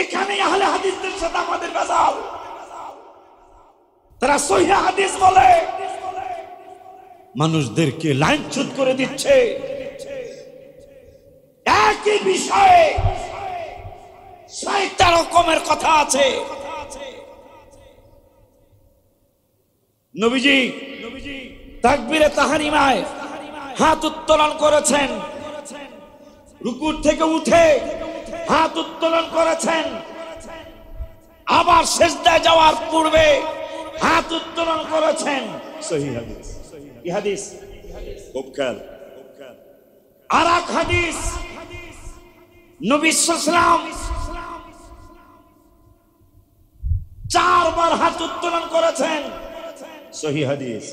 এখানে আহলে হাদিসদের সাথে আমাদের ভেজাল। তারা সহিহ হাদিস বলে মানুষদেরকে লাইনচ্যুত করে দিচ্ছে। একই বিষয়ে ৬০টা রকমের কথা আছে। নবীজি তাকবীরে তাহরিমায় হাত উত্তোলন করেছেন, রুকুর থেকে উঠে হাত উত্তোলন করেছেন, আবার সিজদায় যাওয়ার পূর্বে হাত উত্তোলন করেছেন। সহিহ হাদিস। কি হাদিস? খুব খেয়াল। আর এক হাদিস, নবী সাল্লাল্লাহু আলাইহি ওয়াসাল্লাম 4 বার হাত উত্তোলন করেছেন। সহিহ হাদিস।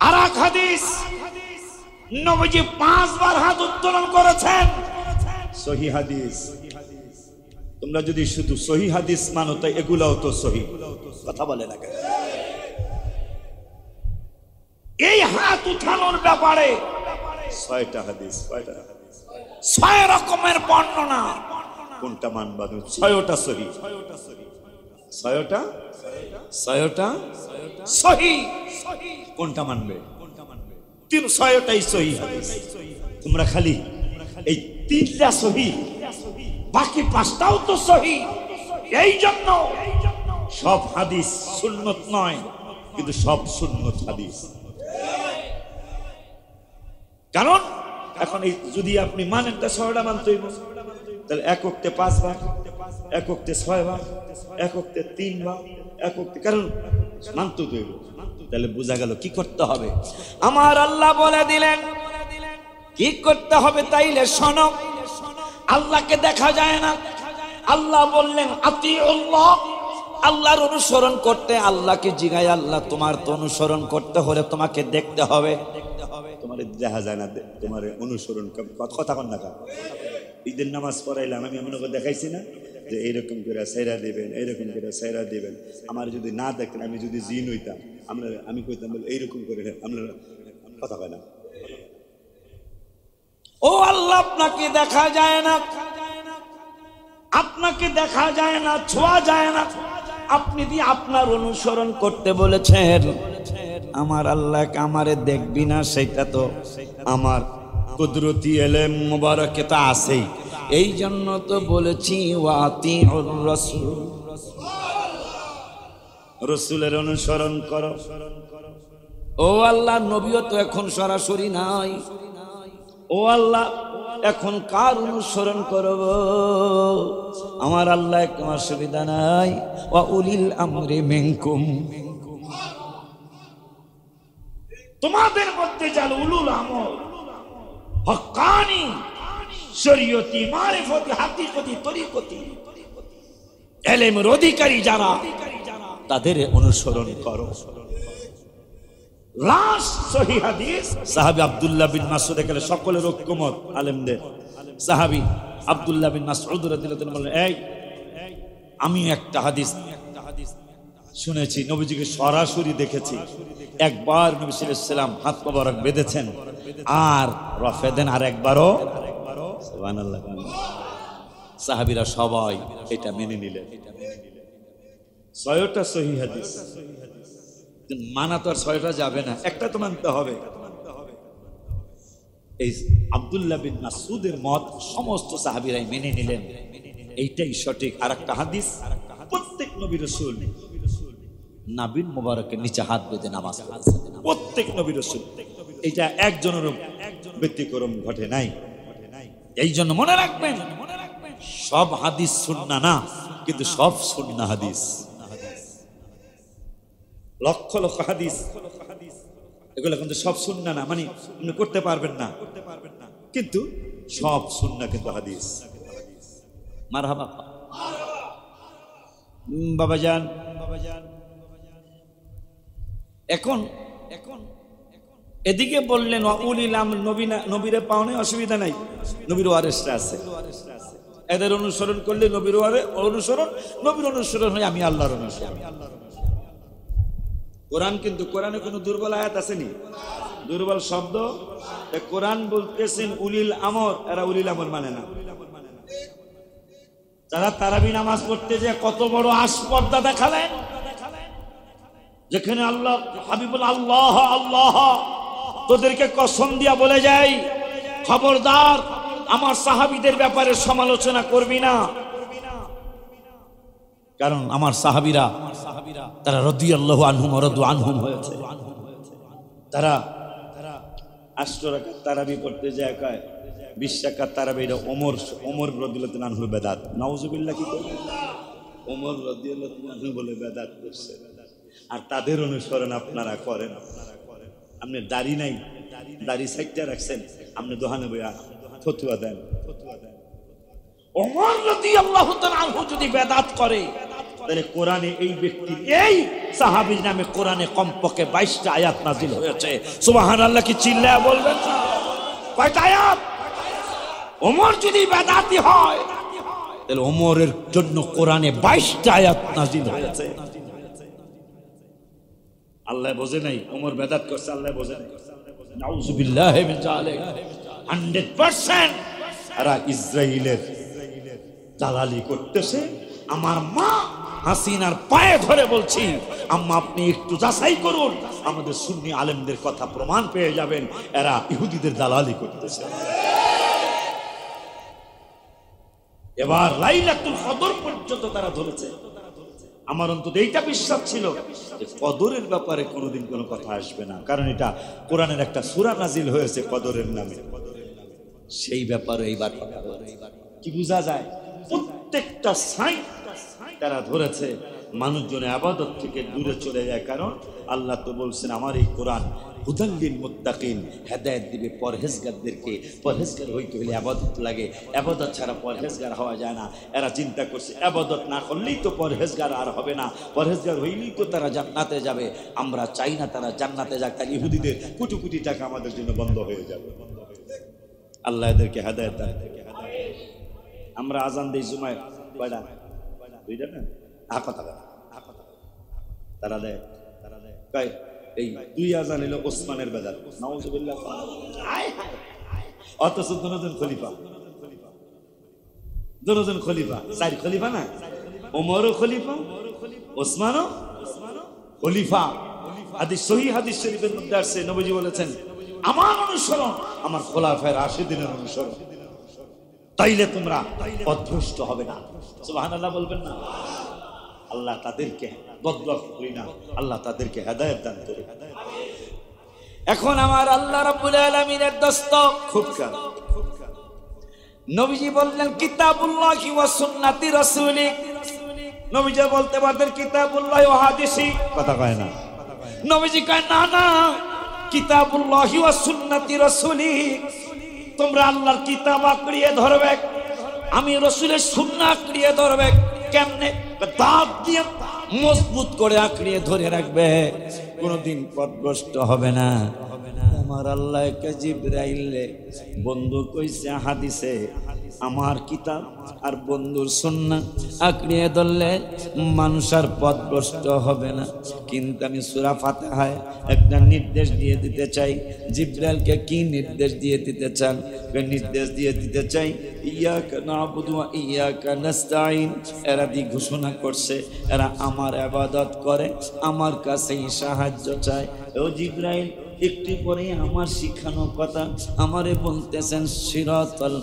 আর এক হাদিস, নবীজি 5 বার হাত উত্তোলন করেছেন। সহিহ হাদিস। তোমরা যদি শুধু সহিহ হাদিস মানো তাই এগুলাও তো সহিহ। কথা বলে না কেন? এই হাত উঠানোর ব্যাপারে 6টা হাদিস, 6 রকমের বর্ণনা। কোনটা মানবা? 6টা সহিহ। 6টা সহিহ। কোনটা মানবে? 6টাই সহিহ হাদিস। তোমরা খালি এই 3টা সহিহ, বাকি 5টাও তো সহিহ। এই জন্য সব হাদিস সুন্নত নয়, কিন্তু সব সুন্নত হাদিস। কারণ এখন এই যদি আপনি মানেন তা 6টা মানতেই, তাহলে এক ওয়াক্তে 5 বার, এক ওয়াক্তে 6 বার, এক ওয়াক্তে 3 বার, এক ওয়াক্তে, কারণ মানতে তো তাহলে বোঝা গেল কি করতে হবে। আমার আল্লাহ বলে দিলেন কি করতে হবে, তাইলে শোনো। আল্লাহকে দেখা যায় না, আল্লাহ বললেন আতিউল্লাহ, আল্লাহর অনুসরণ করতে আল্লাহকে জিগায়, আল্লাহ তোমার তো অনুসরণ করতে হলে তোমাকে দেখতে হবে। তোমার দেখা যায় না, তোমার অনুসরণ কথা কন না। ঈদের নামাজ পড়াইলাম, আমি এমন করে দেখাইছি না যে এইরকম করে সাইরা দিবেন, এইরকম করে সাইরা দিবেন। আমার যদি না দেখতেন, আমি যদি জিন হইতাম, আমি কইতাম এইরকম করে, আপনারা কথা কয় না। ও আল্লাহ, আপনাকে দেখা যায় না, আপনাকে দেখা যায় না, ছোঁয়া যায় না, আপনি দিয়ে আপনার অনুসরণ করতে বলেছেন। আমার আল্লাহকে আমারে দেখবি না, সেটা তো আমার কুদরতি ইলম মুবারকে তা আছেই। এই জন্য তো বলেছি ওয়াতিউর রাসূল, রাসূলের অনুসরণ করো। ও আল্লাহ, নবীও তো এখন সরাসরি নাই। ও আল্লাহ, এখন কার অনুসরণ করব? আমার আল্লাহ কোনো অসুবিধা নাই। ওয়া উলিল আমরি মিনকুম, তোমাদের মধ্যে যারা উলুল আমর, হক্কানি, শরীয়তি, মারিফতি, হাকিকতি, তরিকতি, ইলমের অধিকারী যারা, তাদের অনুসরণ করো। লাস্ট সহিহ হাদিস, সাহাবী আব্দুল্লাহ বিন মাসউদ, এখানে সকলের ঐক্যমত আলেমদের। সাহাবী আব্দুল্লাহ বিন মাসউদ রাদিয়াল্লাহু আনহু বলেন, এই আমি একটা হাদিস শুনেছি, নবীজিকে সরাসরি দেখেছি। একবার নবী সাল্লাল্লাহু আলাইহি ওয়াসাল্লাম হাত মোবারক বেঁধেছেন আর রফে দেন, আর একবারও। সুবহানাল্লাহ। সাহাবীরা সবাই এটা মেনে নিলেন। 6টা সহিহ হাদিস মানা তো আর 6টা যাবে না, একটা তো মানতে হবে। এই আব্দুল্লাহ বিন মাসউদের মত সমস্ত সাহাবীরাই মেনে নিলেন, এইটাই সঠিক। আর একটা হাদিস, প্রত্যেক নবী রাসূল নাবিন মুবারকের নিচে হাত বেঁধে নামাজ পড়েছেন, প্রত্যেক নবী রাসূল। এটা একজনেরও ব্যতিক্রম ঘটে নাই। এই জন্য মনে রাখবেন, সব হাদিস সুন্নাহ না, কিন্তু সব সুন্নাহ হাদিস। লক্ষ লক্ষ হাদিস, এগুলো কিন্তু সব সুন্নাহ না, মানে আপনি করতে পারবেন না, কিন্তু সব সুন্নাহ কিন্তু হাদিস। মারহাবা বাবাজান। এখন এদিকে বললেন উলিল আমর, নবীরে পাওনে অসুবিধা নাই, নবীর ওয়ারিসরা আছে, এদের অনুসরণ করলে নবীর অনুসরণ, নবীর অনুসরণ হয় আমি আল্লাহর অনুসরণ। কোরআন, কিন্তু কোরআনে কোনো দুর্বল আয়াত আসেনি, দুর্বল শব্দ। কোরআন বলতেছেন উলিল আমর, এরা উলিল আমর মানে না। যারা তারাবি নামাজ পড়তে যে কত বড় আসপর্দা দেখালেন, যেখানে আল্লাহ হাবিবুল আল্লাহ আল্লাহ তোদেরকে কসম দিয়া বলে যায়, খবরদার আমার সাহাবীদের ব্যাপারে সমালোচনা করবি না, কারণ আমার সাহাবীরা তারা রাদিয়াল্লাহু আনহুম ওয়া রাদু আনহুম হয়েছে। তারা 8 রাকাত তারাবি পড়তে যায় কয় 20 রাকাত তারাবি, এটা ওমর রাদিয়াল্লাহু আনহুর বেদাত। নাউজুবিল্লাহ। কি করে ওমর রাদিয়াল্লাহু আনহু বলে বেদাত করছে, আর তাদের অনুসরণ আপনারা করেন। আপনি দাড়ি নাই, দাড়ি সাইডটা রাখছেন, আপনি দোহানে বইয়া ফতোয়া দেন। ওমর রাদিয়াল্লাহু তাআলা আনহু যদি বেদাত করে, তাহলে কোরআনে এই ব্যক্তি এই সাহাবীর নামে কোরআনে কমপক্ষে 22টা আয়াত নাযিল হয়েছে। সুবহানাল্লাহ কি চিল্লায়া বলবেন না? কয়টা আয়াত? ওমর যদি বেদাতি হয়, তাহলে ওমরের জন্য কোরআনে 22টা আয়াত নাযিল হয়েছে। আল্লাহ বোঝে নাই ওমর বেদাত করছে, আল্লাহ বোঝে নাই। নাউজুবিল্লাহি মিন যালিক। 100% এরা ইসরাইলের দালালি করতেছে। আমার মা হাসিনার পায়ে ধরে বলছি, আম্মা আপনি একটু যাচাই করুন, আমাদের সুন্নি আলেমদের কথা প্রমাণ পেয়ে যাবেন এরা ইহুদিদের দালালি করতেছে। এবার লাইলাতুল কদর পর্যন্ত তারা ধরেছে। আমার অন্তত এইটা বিশ্বাস ছিল যে কদরের ব্যাপারে কোনোদিন কোনো কথা আসবে না, কারণ এটা কোরআনের একটা সূরা নাজিল হয়েছে কদরের নামে। সেই ব্যাপারে এইবার কি বোঝা যায়, প্রত্যেকটা সাইন তারা ধরেছে। মানুষজন ইবাদত থেকে দূরে চলে যায়, কারণ আল্লাহ তো বলছেন আমার এই কোরআন হুদাল লিল মুত্তাকিন, হেদায়েত দিবে পরহেজগারদেরকে। পরহেজগার হইতে হলে ইবাদত লাগে, ইবাদত ছাড়া পরহেজগার হওয়া যায় না। এরা চিন্তা করছে ইবাদত না করলেই তো পরহেজগার আর হবে না, পরহেজগার হইলেই তো তারা জান্নাতে যাবে। আমরা চাই না তারা জান্নাতে যাক, তাই ইহুদিদের কোটি কোটি টাকা আমাদের জন্য বন্ধ হয়ে যাবে। আল্লাহ এদেরকে হেদায়েত দান। আমরা আজান দেই জুমায় কয়টা? দুইটা না? তারা দেয় কয় এই 2 আজান হলো ওসমানের বেদাত। নাউজুবিল্লাহ। অথচ দুজন খলিফা, 4 খলিফা না? ওমরও খলিফা, ওসমানও খলিফা। হাদিস সহিহ হাদিস শরীফের মধ্যে আসছে, নবীজি বলেছেন আমার অনুসরণ আমার খোলাফায়ে রাশিদিনের অনুসরণ, তাইলে তোমরা পথভ্রষ্ট হবে না। সুবহানাল্লাহ বলবেন না? আল্লাহ তাদেরকে বদলা করি না, আল্লাহ তাদেরকে হেদায়েত দান করে। এখন আমার আল্লাহ রাব্বুল আলামিনের দোস্ত খুব কার নবীজি বললেন কিতাবুল্লাহি ওয়া সুন্নাতি রাসূলি। নবীজি বলতে পারতেন কিতাবুল্লাহি ওয়া হাদিসি, কথা কয় না। নবীজি কয় না না, কিতাবুল্লাহি ওয়া সুন্নাতি রাসূলি। তোমরা আল্লাহর কিতাব আঁকড়িয়ে ধরবে, আমি রাসূলের সুন্নাহ আঁকড়িয়ে ধরবে। কেমনে? দাঁত দিয়ে মজবুত করে আঁকড়িয়ে ধরে রাখবে, কোনদিন পথভ্রষ্ট হবে না। আমার আল্লাহ জিবরাইলে বন্ধু কইছে হাদিসে, আমার কিতাব আর বন্ধুর সুন্নাহ আঁকড়িয়ে ধরলে মানুষ আর পথভ্রষ্ট হবে না। কিন্তু আমি সূরা ফাতিহায় একটা নির্দেশ দিয়ে দিতে চাই। জিবরাইলকে কি নির্দেশ দিয়ে দিতে চান? নির্দেশ দিয়ে দিতে চাই ইয়াকা না'বুদু ওয়া ইয়াকা নাস্তাঈন। এরা দি ঘোষণা করছে এরা আমার ইবাদত করে, আমার কাছেই সাহায্য চায়। ও জিবরাইল, একটু পরে আমার শিখানো কথা আমারে বলতেছেন সিরাতাল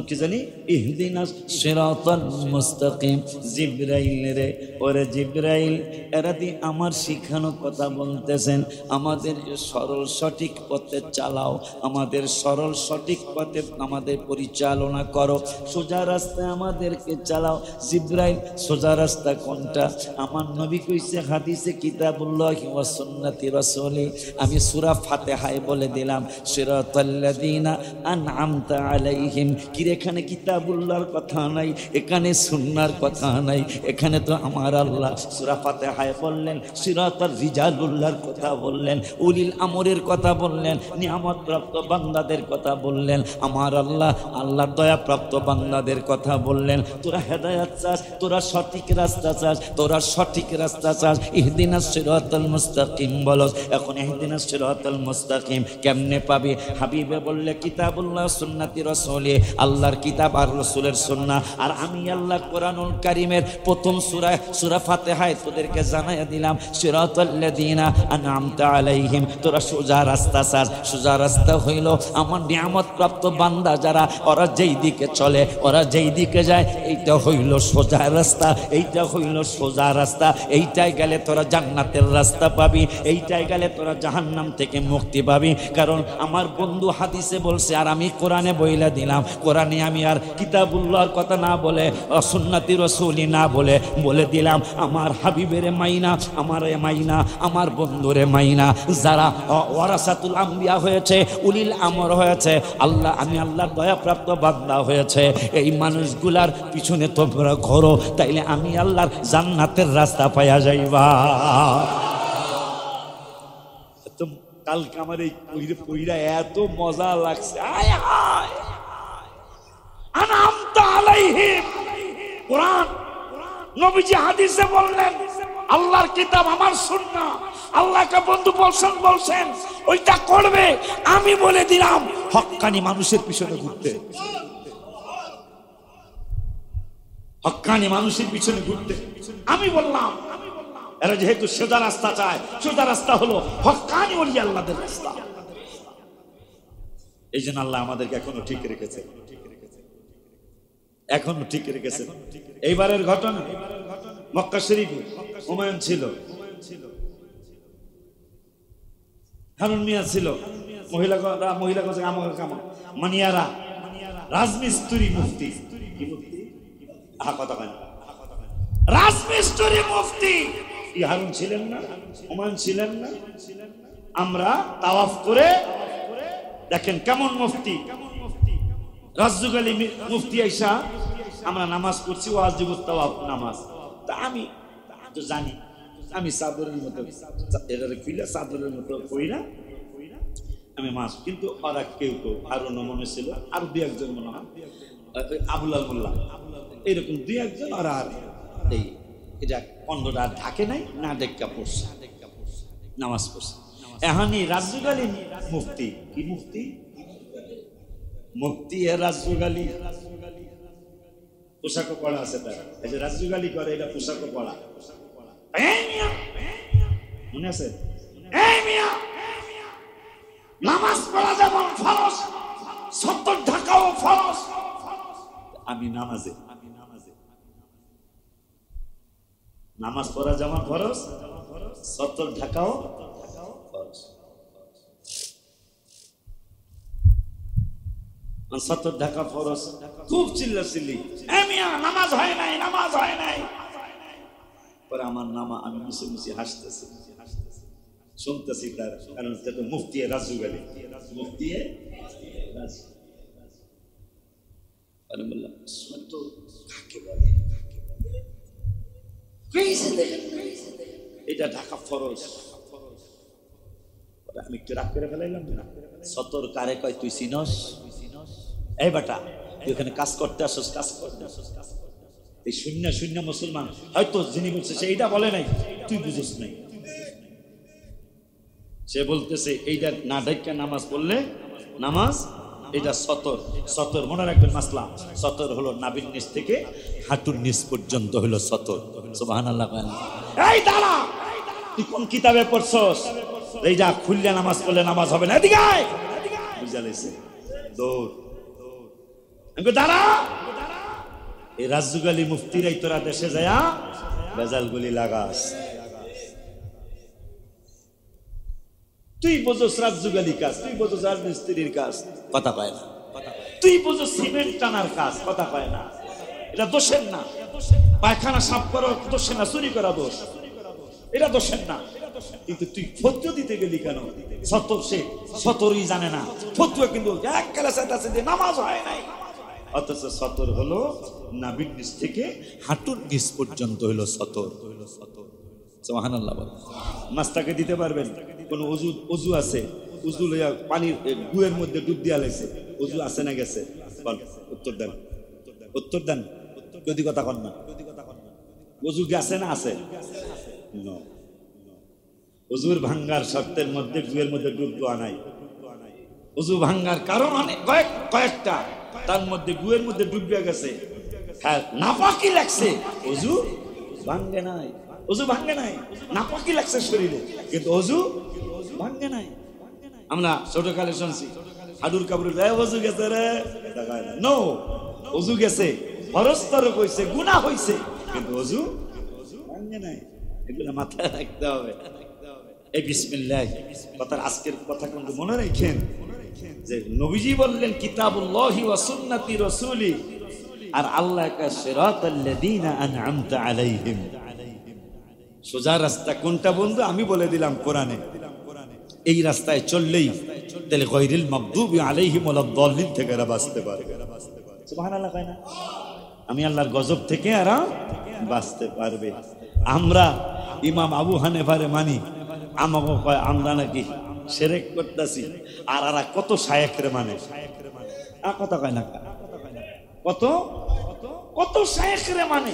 কি জানি ইহদিনাস সিরাতাল মুস্তাকিম। জিবরাইল রে, ওরে জিবরাইল, এরা দি আমার শিখানো কথা বলতেছেন আমাদের সরল সঠিক পথে চালাও, আমাদের সরল সঠিক পথে আমাদের পরিচালনা করো, সোজা রাস্তায় আমাদেরকে চালাও। জিবরাইল, সোজা রাস্তা কোনটা? আমার নবী কইছে হাদিসে কিতাবুল্লাহি ওয়া সুন্নাতি রাসূলি। আমি সূরা ফাতিহায় বলে দিলাম সিরাতাল্লাযিনা আন'আমতা আলাইহিম। কি এখানে কিতাবুল্লাহর কথা নাই, এখানে সুন্নাহর কথা নাই, এখানে তো আমার আল্লাহ সূরা ফাতিহায় বললেন সিরাতাল রিজালুল্লাহর কথা বললেন, উলিল আমরের কথা বললেন, নিয়ামত প্রাপ্ত বান্দাদের কথা বললেন। আমার আল্লাহ আল্লাহর দয়া প্রাপ্ত বান্দাদের কথা বললেন। তোরা হেদায়েত চাস, তোরা সঠিক রাস্তা চাস, তোরা সঠিক রাস্তা চাস, ইহদিনাস সিরাতাল মুস্তাকিম বলস। এখন ইহদিনাস সিরাতাল সিরাতাল মুস্তাকিম কেমনে পাবি? হাবিবে বললে কিতাবুল্লাহ সুন্নতি রাসূলি, আল্লাহর কিতাব আর রাসূলের সুন্নাহ। আর আমি আল্লাহ কোরআনুল কারীমের প্রথম সূরা ফাতিহায় তোদেরকে জানাইয়া দিলাম সিরাতাল্লাযিনা আনআমতা আলাইহিম, তোরা সোজা রাস্তা চাস। সোজা রাস্তা হইল আমার নিয়ামত প্রাপ্ত বান্দা যারা, ওরা যেই দিকে চলে, ওরা যেই দিকে যায়, এইটা হইল সোজা রাস্তা, এইটা হইল সোজা রাস্তা। এইটাই গেলে তোরা জান্নাতের রাস্তা পাবি, এইটাই গেলে তোরা জাহান্নাম থেকে মুক্তি পাবি। কারণ আমার বন্ধু হাদিসে বলছে, আর আমি কোরআনে বইলা দিলাম। কোরআনে আমি আর কিতাবুল্লাহর কথা না বলে, সুন্নতি রাসূলি না বলে, বলে দিলাম আমার হাবিবের মাইনা, আমারে মাইনা, আমার বন্ধুরে মাইনা। যারা ওয়ারাসাতুল আম্বিয়া হয়েছে, উলিল আমর হয়েছে, আল্লাহ আমি আল্লাহর দয়াপ্রাপ্ত বান্দা হয়েছে, এই মানুষগুলার পিছনে তোমরা ঘোরো, তাইলে আমি আল্লাহর জান্নাতের রাস্তা পাইয়া যাইবা। কালকে আমার এই পইরা এত মজা লাগছে। আয় হায়, আনআমতা আলাইহিম, কোরআন নবীজি হাদিসে বললেন আল্লাহর কিতাব আমার সুন্নাহ, আল্লাহকে বন্ধু বলছেন ওইটা করবে। আমি বলে দিলাম হক্কানি মানুষের পিছনে ঘুরতে, হক্কানি মানুষের পিছনে ঘুরতে। আমি বললাম এরা যেহেতু সোজা রাস্তা চায়, সোজা রাস্তা হলো হক্কানি ওলি আল্লাহদের রাস্তা। এই জন্য আল্লাহ আমাদেরকে এখনো ঠিক রেখেছে, এখনো ঠিক রেখেছে। এইবারের ঘটনা মক্কা শরীফে হুমায়ুন ছিল, হারুন মিয়া ছিল, মহিলা মানিয়ারা, রাজমিস্ত্রি মুফতি, কথা কেন রাজমিস্ত্রি মুফতি হারুন ছিলেন না, হুমায়ুন ছিলেন না। আমরা তাওয়াফ করে দেখেন কেমন মুফতি, রাজ্জুক আলী মুফতি আইসা আমরা নামাজ পড়ছি, ওয়াজিবুত তাওয়াফ নামাজ। তা আমি তো জানি, আমি চাদরের মতো এটারে খুলে চাদরের মতো করি না, আমি মাস। কিন্তু ওরা কেউ কেউ আরো মনে ছিল, আর দুই একজন মনে হয় আবুলাল মোল্লা, এইরকম দুই একজন ওরা আর এই এটা কন্ডটা ঢাকে নাই, না ডেক্কা পড়ছে, নামাজ পড়ছে। এখনই রাজ্জুক আলী মুফতি, কি মুফতি? মুফতি রাজ্জুক আলী পোশাকও পড়া আছে তার, এই যে রাজ্জুক আলী করে এটা পোশাকও পড়া, মনে আছে? নামাজ পড়া যেমন ফরজ, সত্তর ঢাকাও ফরজ। আমি নামাজে নামাজ পড়া যেমন ফরজ, সত্তর ঢাকাও ফরজ। 70 ঢাকা ফরজ। খুব চিল্লাচিল্লি, নামাজ হয় নাই, নামাজ হয় নাই। পরে আমার নামা, আমি মুছে মুছে হাসতেছি, শুনতেছি তার, কারণ সেটা মুফতি রাজ্জুক আলী, মুফতি রাজ্জুক। আমি বললাম সত্তর কাকে বলে? এটা ঢাকা ফরজ। আমি একটু রাগ করে ফেলাইলাম, সত্তর কারে কয় তুই চিনস? এই বেটা তুই ওখানে কাজ করতে আসস, কাজ করতে আসস। এই শূন্য শূন্য মুসলমান হয়তো যিনি বলছে সে এইটা বলে নাই, তুই বুঝস নাই। সে বলতেছে এইটা না ঢাকা নামাজ পড়লে নামাজ, এটা সতর। সতর মনে রাখবেন মাসলা, সতর হলো নাভির নিচ থেকে হাঁটুর নিচ পর্যন্ত হলো সতর। সুবহানাল্লাহ। এই দাঁড়া, তুই কোন কিতাবে পড়ছস? এইটা খুললে নামাজ পড়লে নামাজ হবে না, এদিকে আয়। বুঝা লাইছে দৌড়। আমি দাঁড়া, এই রাজ্জুক আলী মুফতিরাই তোরা দেশে যায়া বেজাল গুলি লাগাস। তুই বোঝস রাজ্জুক আলী কাজ, তুই বোঝস রাজমিস্ত্রির কাজ, কথা কয় না। তুই বোঝস সিমেন্ট টানার কাজ, কথা কয় না। এটা দোষের না। পায়খানা সাফ করা দোষের না, চুরি করা দোষ, এটা দোষের না। কিন্তু তুই ফতোয়া দিতে গেলি কেন? সতর সে সতরই জানে না, ফতোয়া কিন্তু এক ক্লাসে আছে যে নামাজ হয় নাই। অথচ সতর হলো নাভির নিচ থেকে হাঁটুর নিচ পর্যন্ত হলো সতর। সুবহানাল্লাহ। মাস্তাকে দিতে পারবেন? কোন অজু আছে, অজু লইয়া পানির গুয়ের মধ্যে ডুব দিয়া লাইছে, অজু আছে না গেছে? উত্তর দেন, উত্তর দেন। যদি কথা কন না, অজু গেছে না আছে? হুজুর ভাঙ্গার শর্তের মধ্যে গুয়ের মধ্যে ডুব দেওয়া নাই। উজু ভাঙ্গার কারণ অনেক কয়েকটা, তার মধ্যে গুয়ের মধ্যে ডুবিয়া গেছে। হ্যাঁ, নাপাকি লাগছে, উজু ভাঙ্গে নাই। উজু ভাঙ্গে নাই, নাপাকি লাগছে শরীরে, কিন্তু উজু ভাঙ্গে নাই। আমরা ছোটকালে শুনছি হাডুর কাবুর উজু গেছে রে, নো, উজু গেছে, ফরস্তর কইছে, গুনাহ হইছে, কিন্তু উজু ভাঙ্গে নাই। এগুলো মাথায় রাখতে হবে। এই বিসমিল্লাহ কথার আজকের কথা কিন্তু মনে রাখেন যে নবীজি বললেন কিতাবুল্লাহি ওয়া সুন্নতি রাসূলি, আর আল্লাহ কা সিরাতাল্লাযীনা আন'আমতা আলাইহিম। সোজা রাস্তা কোনটা বন্ধু? আমি বলে দিলাম কোরআনে। এই রাস্তায় চললেই তাহলে গায়রিল মাগদুবি আলাইহিম ওয়ালাদ দাল্লিন থেকে এরা বাঁচতে পারবে। সুবহানাল্লাহ কয় না? আমি আল্লাহর গজব থেকে এরা বাঁচতে পারবে। আমরা ইমাম আবু হানিফারে মানি, আমাকে কয় আমরা নাকি শিরক করতেছি, আর এরা কত শায়েখরে মানে। কথা কয় না, কত কত শায়েখরে মানে।